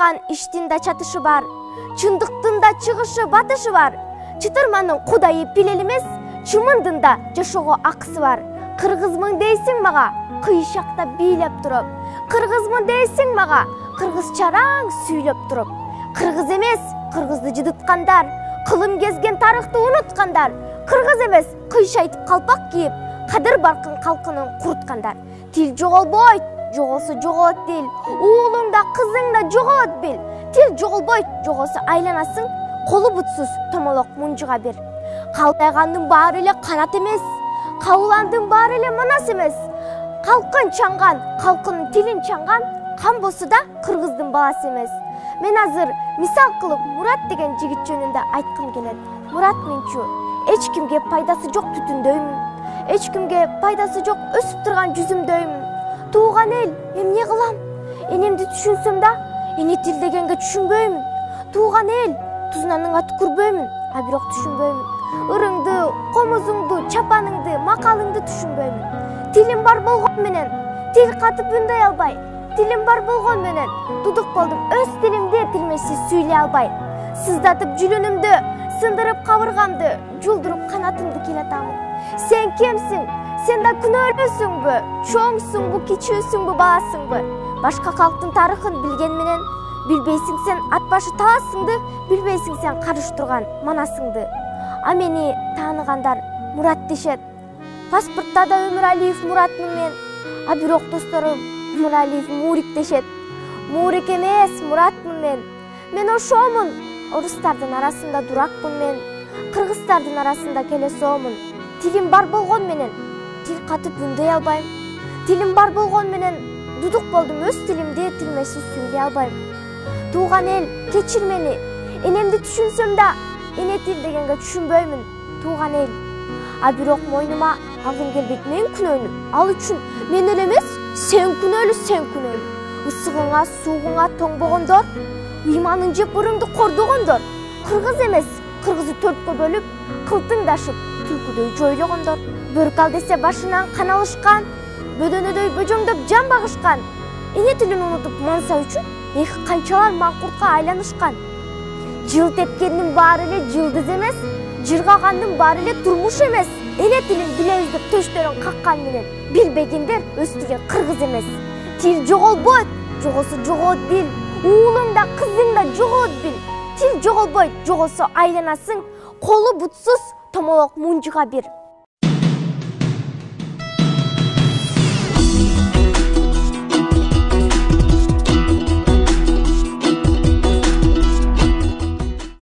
жаткан иштин да чатышы бар, чындыктын да чыгышы батышы бар. Чытырманын кудайы пилел эмес, чымындын да жашоого акысы бар. Кыргызмын дейсиң мага, кыйшакта бийлеп туруп. Кыргызмын дейсиң мага, кыргызчараң сүйлөп туруп. Кыргыз эмес, кыргызды жыдыткандар, кылым кезген тарыхты унуткандар. Кыргыз эмес, кыйшайтып калпак кийип, кадыр баркын калкынын куруткандар. Тил жоголбойт, жоголсо жоголот дил. Уулуң да кызың да жоголот бил. Тил жоголбойт, жоголсо айланасың, колу бутсуз томолок мунжуга бир. Калтайгандын баары эле канат эмес, кабыландын баары эле манас эмес. Калкын чаңган, калкынын тилин чаңган, кан болсо да кыргыздын баласы эмес. Мен азыр мисал кылып Мурат деген жигит жөнүндө айткым келет. Мурат менчу эч кимге пайдасы жок түтүндөймүн. Эч кимге пайдасы жок өсүп турган жүзүмдөймүн. Тууган эл, эмне кылам? Энемди түшүнсөм да, эне тил дегенге түшүнбөймүн. Тууган эл, тузунаныңа түкүрбөймүн, а бирок түшүнбөймүн. Ырыңды, комузуңду, чапаныңды, макалыңды түшүнбөймүн. Тилим бар болгон менен, тил катып үндөй албай. Тилим бар болгон менен, тудук болдум өз тилимди тилмешсиз сүйлөй албай. Сыздатып жүлүнүмдү, сындырып кабыргамды, жулдуруп канатымды келатамын. Сен кимсиң? Сен да күнөөлүүсүңбү? Чоңсуңбу, кичүүсүңбү, баласыңбы? Башка калктын тарыхын билген менен, билбейсиң сен ат башы таласыңды, билбейсиң сен карыш турган манасыңды. А мени тааныгандар Мурат дешет. Паспортта да Өмүралиев Муратмын мен, а бирок досторум Өмүралиев Мурик дешет. Мурик эмес, Муратмын мен. Мен ошомун. Орустардын арасында дуракмын мен, кыргыздардын арасында келесоомун. Тилим бар болгон менен, тил катып үндөй албайм. Тилим бар болгон менен, дудук болдум өз тилимди тилмешсиз сүйлөй албайм. Тууган эл, кечир мени. Энемди түшүнсөм да, эне тил дегенге түшүнбөймүн. Тууган эл. А бирок мойнума алгым келбейт мен күнөөнү. Ал үчүн мен эле эмес, сен күнөөлүү, сен күнөөлүү. Ысыгыңа, суугуңа тоңбогондор, ыйманын жеп ырыңды кордогондор. Кыргыз эмес, кыргызды төрткө бөлүп, кылтыңдашып, түлкүдөй жойлогондор. Бөркал десе башынан кан алышкан, бөдөнөдөй бөжөңдөп жан багышкан. Эне тилин унутуп манса үчүн эх канчалар маңкуртка айланышкан. Жыл тепкендин баары эле жылдыз эмес, жыргагандын баары эле турмуш эмес. Эне тилин билебиз деп төштөрүн каккан менен билбегендер өз тилин кыргыз эмес. Тил жоголбойт, жоголсо жоголот бил. Уулуң да кызың да жоголот бил. Тил жоголбойт, жоголсо айланасың, колу бутсуз томолок мунжуга бир.